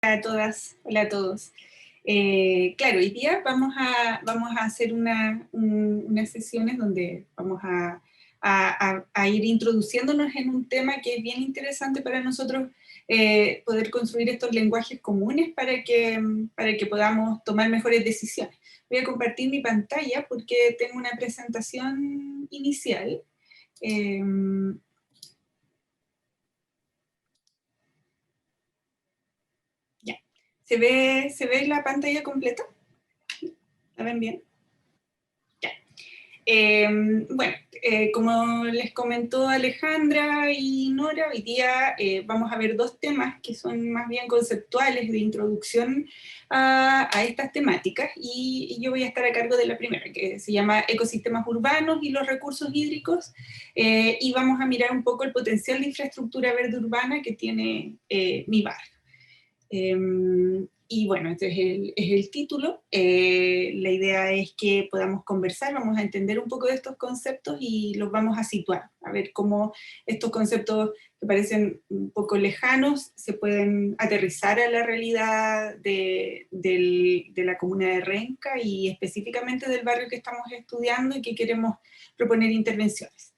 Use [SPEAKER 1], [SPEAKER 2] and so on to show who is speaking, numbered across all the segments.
[SPEAKER 1] Hola a todas, hola a todos. Claro, hoy día vamos a hacer unas sesiones donde vamos a ir introduciendo,nos en un tema que es bien interesante para nosotros, poder construir estos lenguajes comunes para que podamos tomar mejores decisiones. Voy a compartir mi pantalla porque tengo una presentación inicial. Ya. ¿Se ve la pantalla completa? ¿La ven bien? Ya. Bueno, como les comentó Alejandra y Nora, hoy día vamos a ver dos temas que son más bien conceptuales de introducción a estas temáticas, y yo voy a estar a cargo de la primera, que se llama Ecosistemas urbanos y los recursos hídricos, y vamos a mirar un poco el potencial de infraestructura verde urbana que tiene mi barrio. Y bueno, este es el título. La idea es que podamos conversar, vamos a entender un poco de estos conceptos y los vamos a situar, a ver cómo estos conceptos que parecen un poco lejanos se pueden aterrizar a la realidad de la comuna de Renca y específicamente del barrio que estamos estudiando y que queremos proponer intervenciones.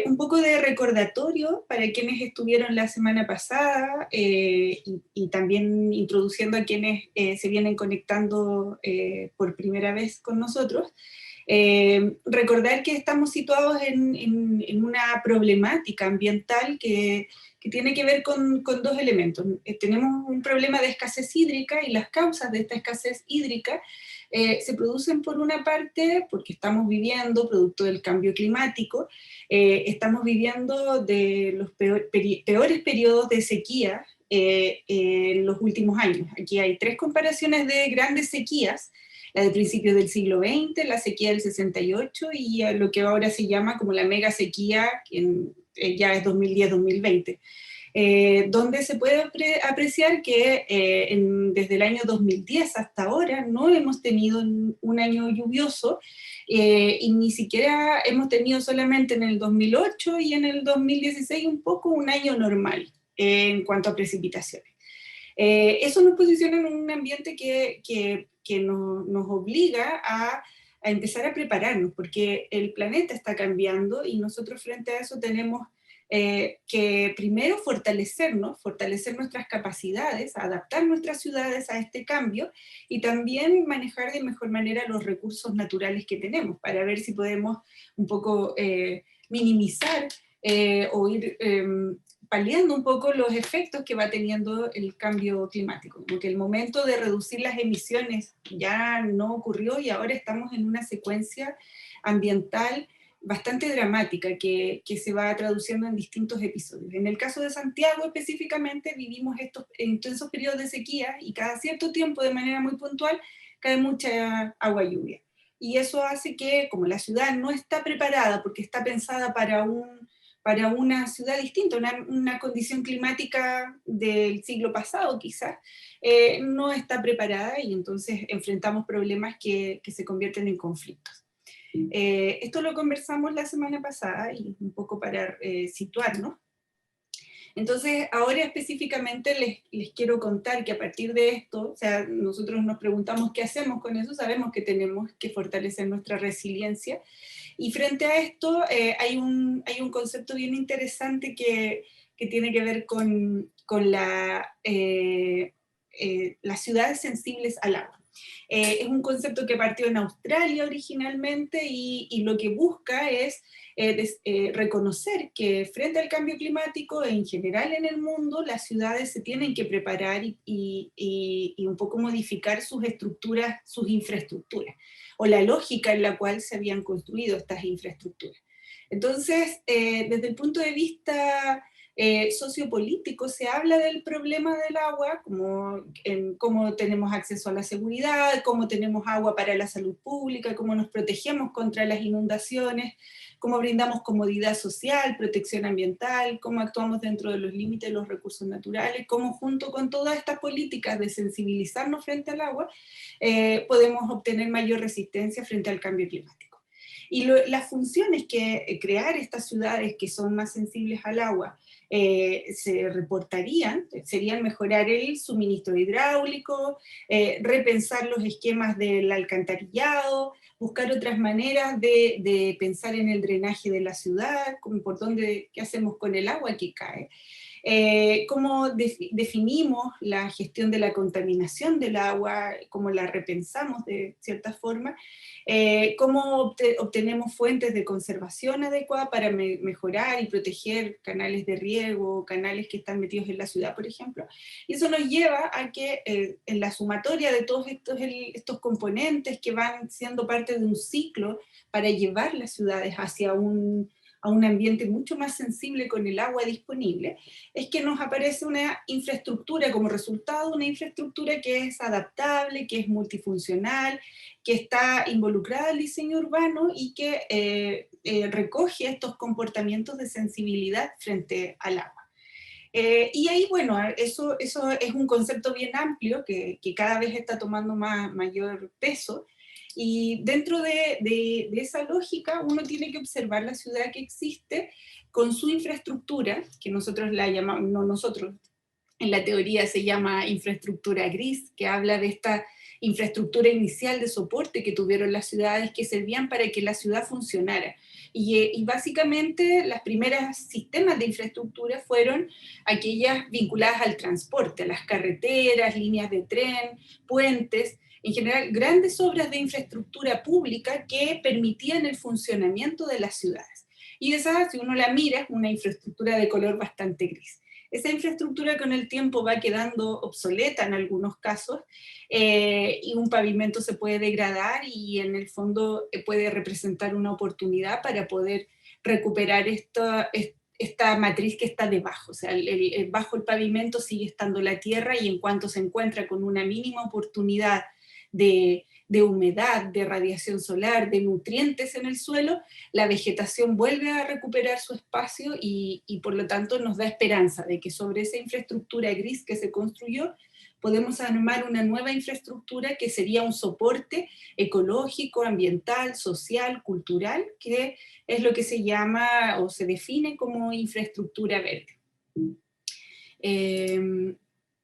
[SPEAKER 1] Un poco de recordatorio para quienes estuvieron la semana pasada, y también introduciendo a quienes se vienen conectando por primera vez con nosotros. Recordar que estamos situados en una problemática ambiental que tiene que ver con dos elementos. Tenemos un problema de escasez hídrica, y las causas de esta escasez hídrica se producen por una parte porque estamos viviendo, producto del cambio climático, estamos viviendo de los peores periodos de sequía en los últimos años. Aquí hay tres comparaciones de grandes sequías: la de principios del siglo XX, la sequía del 68 y lo que ahora se llama como la mega sequía, que ya es 2010-2020. Donde se puede apreciar que desde el año 2010 hasta ahora no hemos tenido un año lluvioso, y ni siquiera hemos tenido solamente en el 2008 y en el 2016 un poco un año normal en cuanto a precipitaciones. Eso nos posiciona en un ambiente que nos obliga a empezar a prepararnos, porque el planeta está cambiando y nosotros frente a eso tenemos que primero fortalecernos, fortalecer nuestras capacidades, adaptar nuestras ciudades a este cambio, y también manejar de mejor manera los recursos naturales que tenemos, para ver si podemos un poco minimizar o ir paliando un poco los efectos que va teniendo el cambio climático. Como que el momento de reducir las emisiones ya no ocurrió y ahora estamos en una secuencia ambiental bastante dramática que se va traduciendo en distintos episodios. En el caso de Santiago específicamente vivimos estos intensos periodos de sequía y cada cierto tiempo, de manera muy puntual, cae mucha agua lluvia. Y eso hace que, como la ciudad no está preparada porque está pensada para una ciudad distinta, una condición climática del siglo pasado quizás, no está preparada, y entonces enfrentamos problemas que se convierten en conflictos. Esto lo conversamos la semana pasada y un poco para situarnos. Entonces, ahora específicamente les quiero contar que a partir de esto, o sea, nosotros nos preguntamos qué hacemos con eso, sabemos que tenemos que fortalecer nuestra resiliencia, y frente a esto hay un concepto bien interesante que tiene que ver con las ciudades sensibles al agua. Es un concepto que partió en Australia originalmente, y lo que busca es reconocer que frente al cambio climático en general en el mundo, las ciudades se tienen que preparar y un poco modificar sus estructuras, sus infraestructuras, o la lógica en la cual se habían construido estas infraestructuras. Entonces, desde el punto de vista sociopolítico, se habla del problema del agua, como en cómo tenemos acceso a la seguridad, cómo tenemos agua para la salud pública, cómo nos protegemos contra las inundaciones, cómo brindamos comodidad social, protección ambiental, cómo actuamos dentro de los límites de los recursos naturales, cómo junto con todas estas políticas de sensibilizarnos frente al agua, podemos obtener mayor resistencia frente al cambio climático. Y las funciones que crear estas ciudades que son más sensibles al agua se reportarían, serían mejorar el suministro hidráulico, repensar los esquemas del alcantarillado, buscar otras maneras de pensar en el drenaje de la ciudad, como por dónde, qué hacemos con el agua que cae. Cómo definimos la gestión de la contaminación del agua, cómo la repensamos de cierta forma, cómo obtenemos fuentes de conservación adecuadas para mejorar y proteger canales de riego, canales que están metidos en la ciudad, por ejemplo. Y eso nos lleva a que en la sumatoria de todos estos componentes que van siendo parte de un ciclo para llevar las ciudades hacia a un ambiente mucho más sensible con el agua disponible, es que nos aparece una infraestructura como resultado, una infraestructura que es adaptable, que es multifuncional, que está involucrada al diseño urbano y que recoge estos comportamientos de sensibilidad frente al agua. Y ahí, bueno, eso es un concepto bien amplio que cada vez está tomando mayor peso, y dentro de esa lógica uno tiene que observar la ciudad que existe con su infraestructura, que nosotros la llamamos, no nosotros, en la teoría se llama infraestructura gris, que habla de esta infraestructura inicial de soporte que tuvieron las ciudades que servían para que la ciudad funcionara. Y básicamente las primeras sistemas de infraestructura fueron aquellas vinculadas al transporte, a las carreteras, líneas de tren, puentes, en general grandes obras de infraestructura pública que permitían el funcionamiento de las ciudades. Y esa, si uno la mira, es una infraestructura de color bastante gris. Esa infraestructura con el tiempo va quedando obsoleta en algunos casos, y un pavimento se puede degradar y en el fondo puede representar una oportunidad para poder recuperar esta matriz que está debajo. O sea, bajo el pavimento sigue estando la tierra, y en cuanto se encuentra con una mínima oportunidad de humedad, de radiación solar, de nutrientes en el suelo, la vegetación vuelve a recuperar su espacio y por lo tanto nos da esperanza de que sobre esa infraestructura gris que se construyó podemos armar una nueva infraestructura que sería un soporte ecológico, ambiental, social, cultural, que es lo que se llama o se define como infraestructura verde.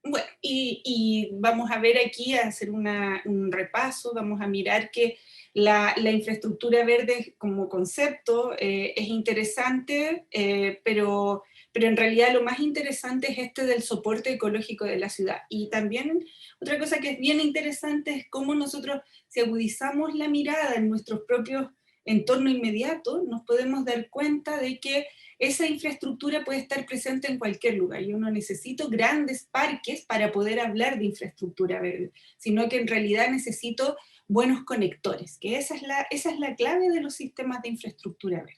[SPEAKER 1] Bueno, y vamos a ver aquí, a hacer un repaso, vamos a mirar que la infraestructura verde como concepto es interesante, pero en realidad lo más interesante es este del soporte ecológico de la ciudad. Y también otra cosa que es bien interesante es cómo nosotros, si agudizamos la mirada en nuestros propios entorno inmediato, nos podemos dar cuenta de que esa infraestructura puede estar presente en cualquier lugar. Yo no necesito grandes parques para poder hablar de infraestructura verde, sino que en realidad necesito buenos conectores, que esa es la clave de los sistemas de infraestructura verde.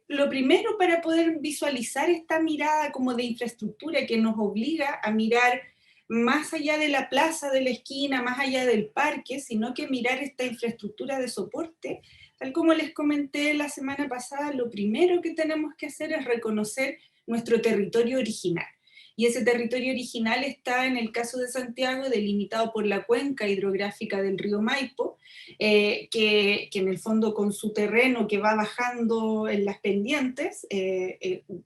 [SPEAKER 1] Lo primero, para poder visualizar esta mirada como de infraestructura que nos obliga a mirar más allá de la plaza, de la esquina, más allá del parque, sino que mirar esta infraestructura de soporte, tal como les comenté la semana pasada, lo primero que tenemos que hacer es reconocer nuestro territorio original. Y ese territorio original está, en el caso de Santiago, delimitado por la cuenca hidrográfica del río Maipo, que en el fondo, con su terreno que va bajando en las pendientes,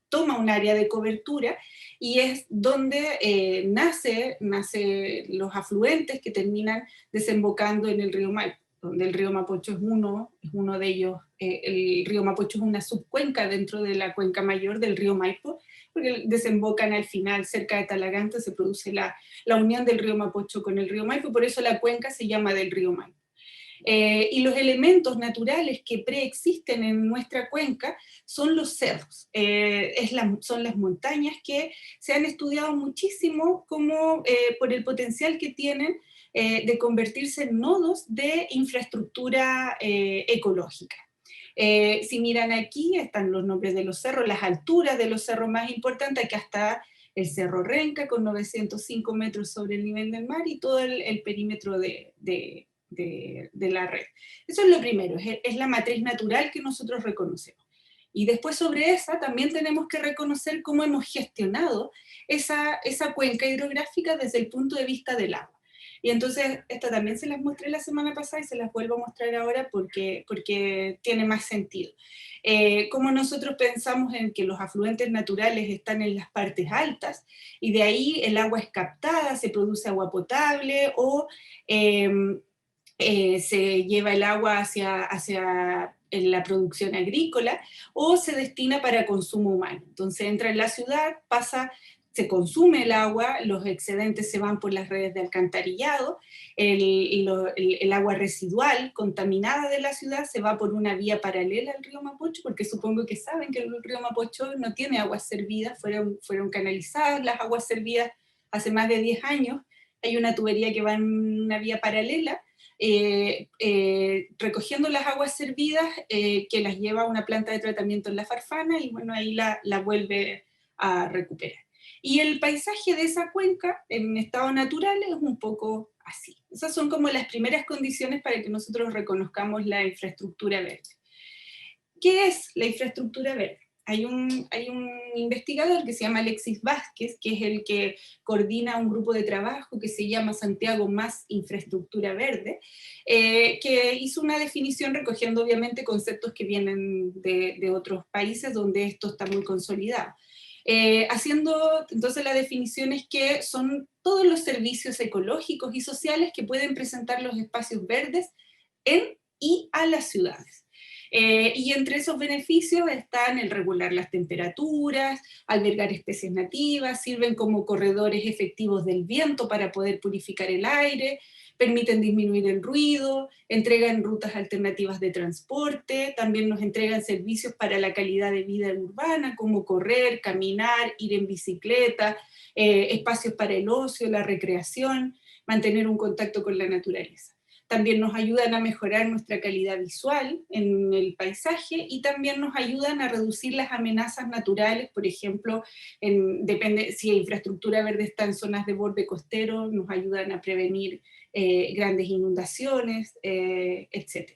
[SPEAKER 1] toma un área de cobertura, y es donde nace los afluentes que terminan desembocando en el río Maipo, donde el río Mapocho es uno de ellos. El río Mapocho es una subcuenca dentro de la cuenca mayor del río Maipo, porque desembocan al final, cerca de Talagante, se produce la unión del río Mapocho con el río Maipo, por eso la cuenca se llama del río Maipo. Y los elementos naturales que preexisten en nuestra cuenca son los cerros, son las montañas que se han estudiado muchísimo como, por el potencial que tienen de convertirse en nodos de infraestructura ecológica. Si miran aquí, están los nombres de los cerros, las alturas de los cerros más importantes, que hasta el Cerro Renca, con 905 metros sobre el nivel del mar, y todo el perímetro de la red. Eso es lo primero, es la matriz natural que nosotros reconocemos. Y después, sobre esa también tenemos que reconocer cómo hemos gestionado esa cuenca hidrográfica desde el punto de vista del agua. Y entonces, esta también se las mostré la semana pasada y se las vuelvo a mostrar ahora porque tiene más sentido. Como nosotros pensamos en que los afluentes naturales están en las partes altas y de ahí el agua es captada, se produce agua potable o se lleva el agua hacia la producción agrícola o se destina para consumo humano. Entonces entra en la ciudad, se consume el agua, los excedentes se van por las redes de alcantarillado, el agua residual contaminada de la ciudad se va por una vía paralela al río Mapocho, porque supongo que saben que el río Mapocho no tiene aguas servidas, fueron canalizadas las aguas servidas hace más de 10 años, hay una tubería que va en una vía paralela, recogiendo las aguas servidas que las lleva a una planta de tratamiento en La Farfana y bueno, ahí la vuelve a recuperar. Y el paisaje de esa cuenca en estado natural es un poco así. Esas son como las primeras condiciones para que nosotros reconozcamos la infraestructura verde. ¿Qué es la infraestructura verde? Hay un investigador que se llama Alexis Vázquez, que es el que coordina un grupo de trabajo que se llama Santiago más Infraestructura Verde, que hizo una definición recogiendo obviamente conceptos que vienen de otros países donde esto está muy consolidado. Haciendo entonces la definición es que son todos los servicios ecológicos y sociales que pueden presentar los espacios verdes en y a las ciudades. Y entre esos beneficios están el regular las temperaturas, albergar especies nativas, sirven como corredores efectivos del viento para poder purificar el aire, permiten disminuir el ruido, entregan rutas alternativas de transporte, también nos entregan servicios para la calidad de vida urbana, como correr, caminar, ir en bicicleta, espacios para el ocio, la recreación, mantener un contacto con la naturaleza. También nos ayudan a mejorar nuestra calidad visual en el paisaje y también nos ayudan a reducir las amenazas naturales, por ejemplo, depende si la infraestructura verde está en zonas de borde costero, nos ayudan a prevenir grandes inundaciones, etc.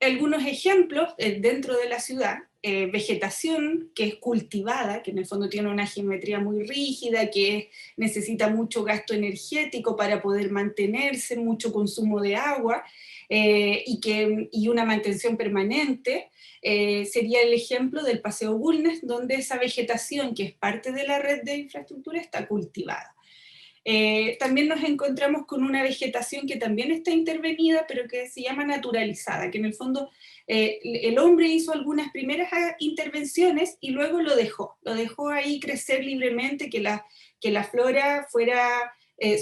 [SPEAKER 1] Algunos ejemplos dentro de la ciudad, vegetación que es cultivada, que en el fondo tiene una geometría muy rígida, que necesita mucho gasto energético para poder mantenerse, mucho consumo de agua y una mantención permanente, sería el ejemplo del Paseo Bulnes, donde esa vegetación que es parte de la red de infraestructura está cultivada. También nos encontramos con una vegetación que también está intervenida, pero que se llama naturalizada, que en el fondo el hombre hizo algunas primeras intervenciones y luego lo dejó ahí crecer libremente, que la flora fuera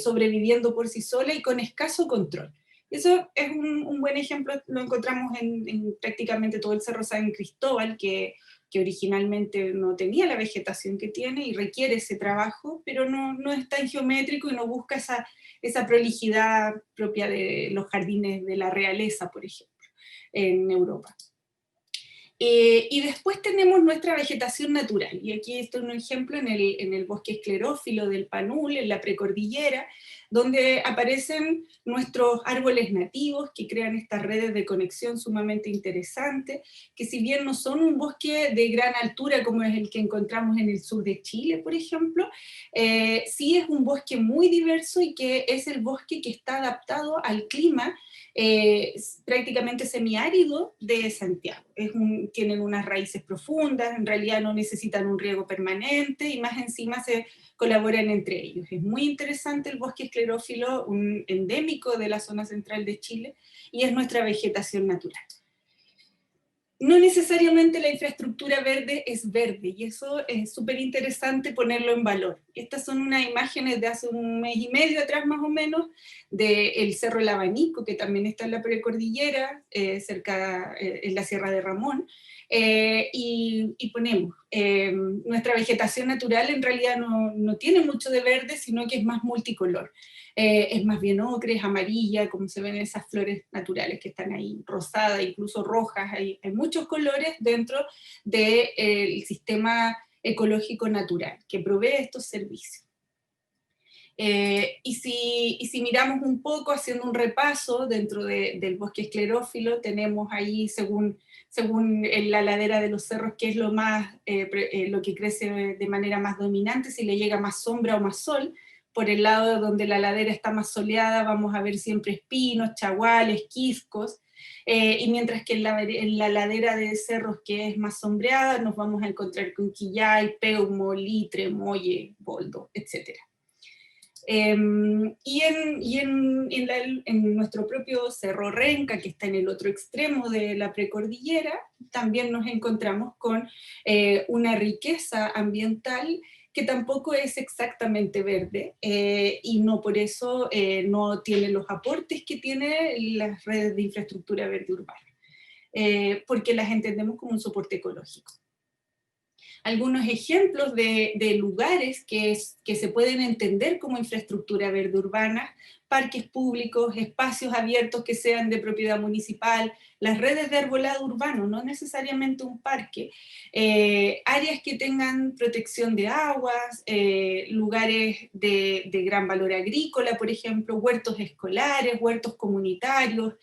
[SPEAKER 1] sobreviviendo por sí sola y con escaso control. Eso es un buen ejemplo, lo encontramos en prácticamente todo el Cerro San Cristóbal, que originalmente no tenía la vegetación que tiene y requiere ese trabajo, pero no es tan geométrico y no busca esa prolijidad propia de los jardines de la realeza, por ejemplo, en Europa. Y después tenemos nuestra vegetación natural, y aquí esto es un ejemplo en el bosque esclerófilo del Panul, en la precordillera, donde aparecen nuestros árboles nativos que crean estas redes de conexión sumamente interesantes, que si bien no son un bosque de gran altura como es el que encontramos en el sur de Chile, por ejemplo, sí es un bosque muy diverso y que es el bosque que está adaptado al clima prácticamente semiárido de Santiago. Tienen unas raíces profundas, en realidad no necesitan un riego permanente y más encima se colaboran entre ellos. Es muy interesante el bosque esclerófilo, un endémico de la zona central de Chile, y es nuestra vegetación natural. No necesariamente la infraestructura verde es verde, y eso es súper interesante ponerlo en valor. Estas son unas imágenes de hace un mes y medio atrás más o menos, del Cerro El Abanico, que también está en la precordillera, cerca, en la Sierra de Ramón, y ponemos, nuestra vegetación natural en realidad no tiene mucho de verde, sino que es más multicolor. Es más bien ocre, es amarilla, como se ven esas flores naturales que están ahí, rosadas, incluso rojas, hay muchos colores dentro del sistema ecológico natural que provee estos servicios. Y si miramos un poco, haciendo un repaso dentro del bosque esclerófilo, tenemos ahí, según la ladera de los cerros, qué es lo que crece de manera más dominante, si le llega más sombra o más sol. Por el lado donde la ladera está más soleada, vamos a ver siempre espinos, chaguales, quiscos, y mientras que en la ladera de cerros que es más sombreada, nos vamos a encontrar con quillay, peumo, litre, molle, boldo, etc. En nuestro propio Cerro Renca, que está en el otro extremo de la precordillera, también nos encontramos con una riqueza ambiental que tampoco es exactamente verde, y no por eso no tiene los aportes que tiene las redes de infraestructura verde urbana, porque las entendemos como un soporte ecológico. Algunos ejemplos de lugares que se pueden entender como infraestructura verde urbana: parques públicos, espacios abiertos que sean de propiedad municipal, las redes de arbolado urbano, no necesariamente un parque, áreas que tengan protección de aguas, lugares de gran valor agrícola, por ejemplo, huertos escolares, huertos comunitarios,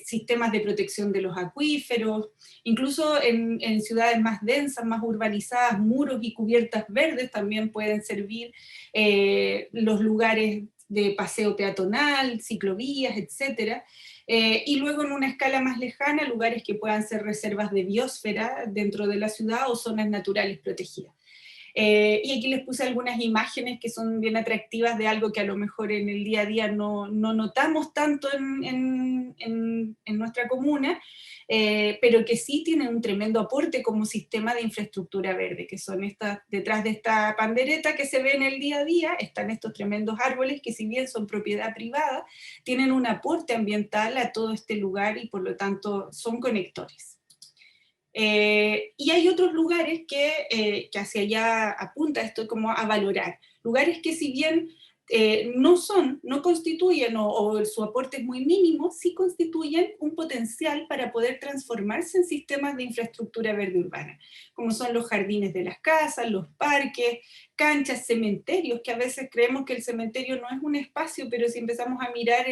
[SPEAKER 1] sistemas de protección de los acuíferos. Incluso en ciudades más densas, más urbanizadas, muros y cubiertas verdes también pueden servir, los lugares de paseo peatonal, ciclovías, etc. Y luego en una escala más lejana, lugares que puedan ser reservas de biosfera dentro de la ciudad o zonas naturales protegidas. Y aquí les puse algunas imágenes que son bien atractivas de algo que a lo mejor en el día a día no notamos tanto en nuestra comuna, pero que sí tienen un tremendo aporte como sistema de infraestructura verde, que son detrás de esta pandereta que se ve en el día a día, están estos tremendos árboles que, si bien son propiedad privada, tienen un aporte ambiental a todo este lugar y por lo tanto son conectores. Y hay otros lugares que hacia allá apunta esto como a valorar. Lugares que, si bien no constituyen, o su aporte es muy mínimo, sí constituyen un potencial para poder transformarse en sistemas de infraestructura verde urbana, como son los jardines de las casas, los parques, canchas, cementerios, que a veces creemos que el cementerio no es un espacio, pero si empezamos a mirar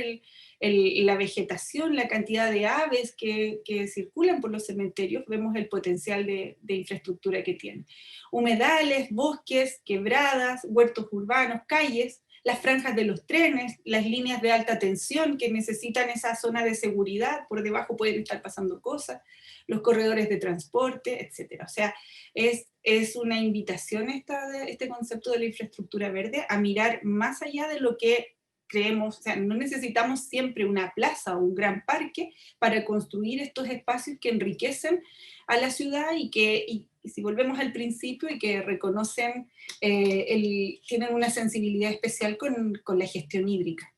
[SPEAKER 1] la vegetación, la cantidad de aves que circulan por los cementerios, vemos el potencial de infraestructura que tienen. Humedales, bosques, quebradas, huertos urbanos, calles, las franjas de los trenes, las líneas de alta tensión que necesitan esa zona de seguridad, por debajo pueden estar pasando cosas, los corredores de transporte, etc. O sea, es una invitación este concepto de la infraestructura verde a mirar más allá de lo que creemos. O sea, no necesitamos siempre una plaza o un gran parque para construir estos espacios que enriquecen a la ciudad y si volvemos al principio, y que reconocen, tienen una sensibilidad especial con la gestión hídrica.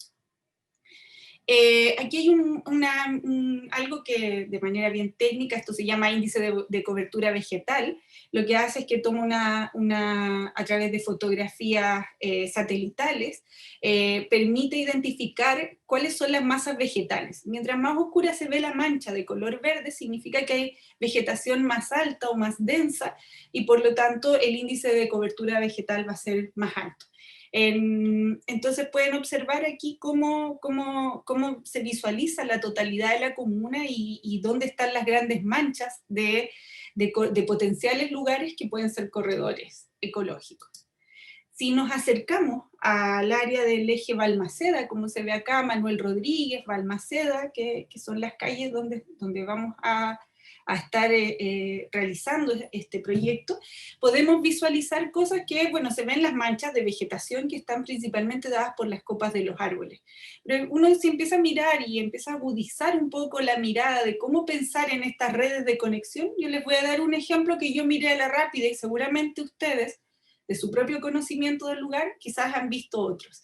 [SPEAKER 1] Aquí hay algo que, de manera bien técnica, esto se llama índice de cobertura vegetal. Lo que hace es que toma a través de fotografías satelitales, permite identificar cuáles son las masas vegetales. Mientras más oscura se ve la mancha de color verde, significa que hay vegetación más alta o más densa, y por lo tanto el índice de cobertura vegetal va a ser más alto. Entonces pueden observar aquí cómo se visualiza la totalidad de la comuna y dónde están las grandes manchas de potenciales lugares que pueden ser corredores ecológicos. Si nos acercamos al área del eje Balmaceda, como se ve acá, Manuel Rodríguez, Balmaceda, que son las calles donde vamos a estar realizando este proyecto, podemos visualizar cosas que, bueno, se ven las manchas de vegetación que están principalmente dadas por las copas de los árboles. Pero uno se empieza a mirar y empieza a agudizar un poco la mirada de cómo pensar en estas redes de conexión. Yo les voy a dar un ejemplo que yo miré a la rápida, y seguramente ustedes, de su propio conocimiento del lugar, quizás han visto otros.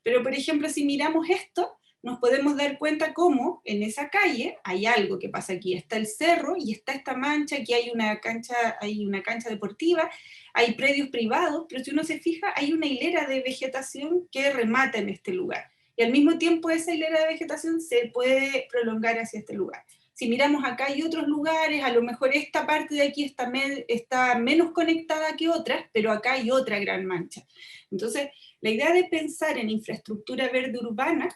[SPEAKER 1] Pero, por ejemplo, si miramos esto, nos podemos dar cuenta cómo en esa calle hay algo que pasa aquí. Está el cerro y está esta mancha, aquí hay una cancha deportiva, hay predios privados, pero si uno se fija, hay una hilera de vegetación que remata en este lugar. Y al mismo tiempo esa hilera de vegetación se puede prolongar hacia este lugar. si miramos acá hay otros lugares, a lo mejor esta parte de aquí está menos conectada que otras, pero acá hay otra gran mancha. Entonces, la idea de pensar en infraestructura verde urbana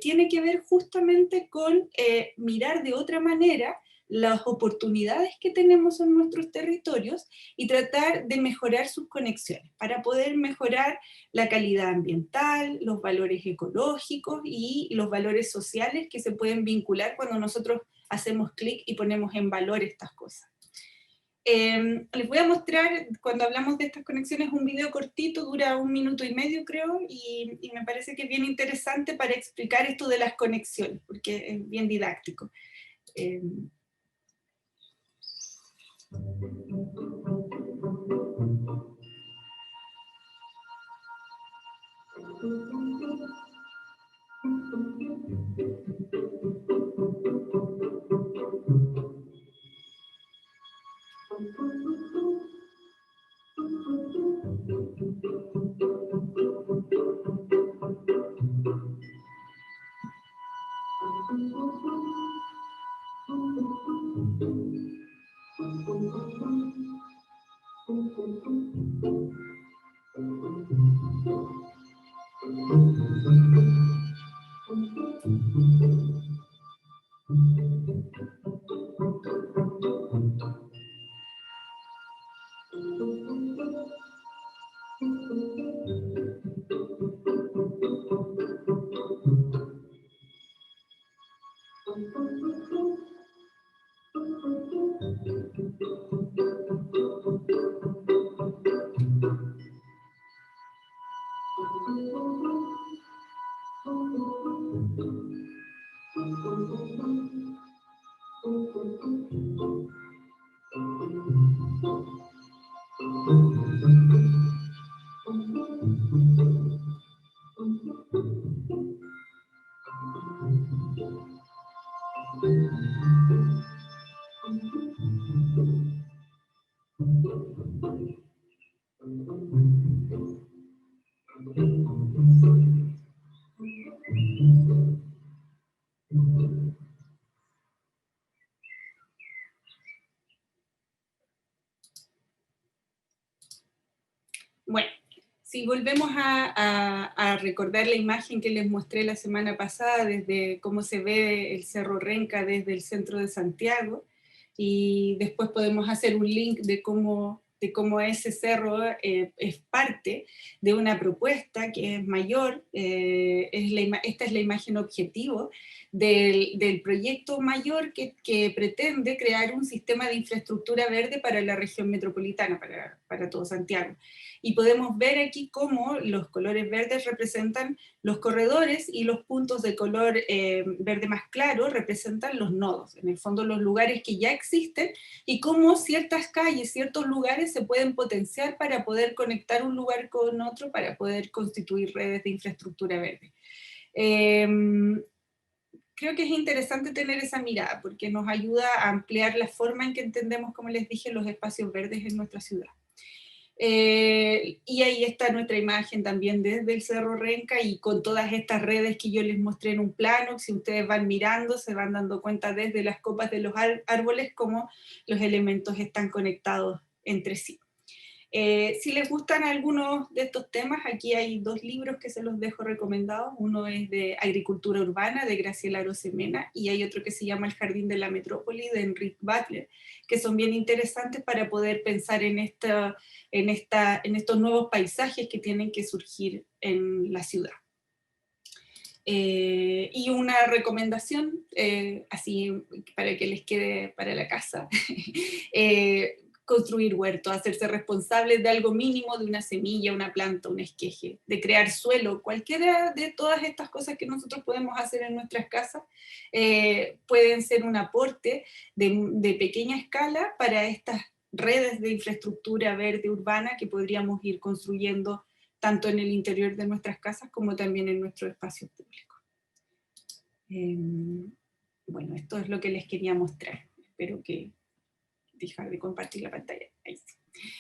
[SPEAKER 1] tiene que ver justamente con mirar de otra manera las oportunidades que tenemos en nuestros territorios y tratar de mejorar sus conexiones para poder mejorar la calidad ambiental, los valores ecológicos y los valores sociales que se pueden vincular cuando nosotros hacemos clic y ponemos en valor estas cosas. Les voy a mostrar, cuando hablamos de estas conexiones, un video cortito, dura 1 minuto y medio creo, y me parece que es bien interesante para explicar esto de las conexiones, porque es bien didáctico. Bueno, si volvemos a recordar la imagen que les mostré la semana pasada, desde cómo se ve el Cerro Renca desde el centro de Santiago, y después podemos hacer un link de cómo ese cerro es parte de una propuesta que es mayor, esta es la imagen objetivo del proyecto mayor que pretende crear un sistema de infraestructura verde para la región metropolitana, para todo Santiago. Y podemos ver aquí cómo los colores verdes representan los corredores y los puntos de color verde más claro representan los nodos, en el fondo los lugares que ya existen, y cómo ciertas calles, ciertos lugares se pueden potenciar para poder conectar un lugar con otro, para poder constituir redes de infraestructura verde. Creo que es interesante tener esa mirada, porque nos ayuda a ampliar la forma en que entendemos, como les dije, los espacios verdes en nuestra ciudad. Y ahí está nuestra imagen también desde el Cerro Renca y con todas estas redes que yo les mostré en un plano. Si ustedes van mirando, se van dando cuenta desde las copas de los árboles cómo los elementos están conectados entre sí. Si les gustan algunos de estos temas, aquí hay 2 libros que se los dejo recomendados. Uno es de Agricultura Urbana, de Graciela Arosemena, y hay otro que se llama El Jardín de la Metrópoli, de Enrique Butler, que son bien interesantes para poder pensar en estos nuevos paisajes que tienen que surgir en la ciudad. Y una recomendación, así para que les quede para la casa, construir huertos, hacerse responsables de algo mínimo, de una semilla, una planta, un esqueje, de crear suelo, cualquiera de todas estas cosas que nosotros podemos hacer en nuestras casas, pueden ser un aporte de pequeña escala para estas redes de infraestructura verde urbana que podríamos ir construyendo tanto en el interior de nuestras casas como también en nuestros espacios públicos. Bueno, esto es lo que les quería mostrar. Espero que dejar de compartir la pantalla. Ahí sí.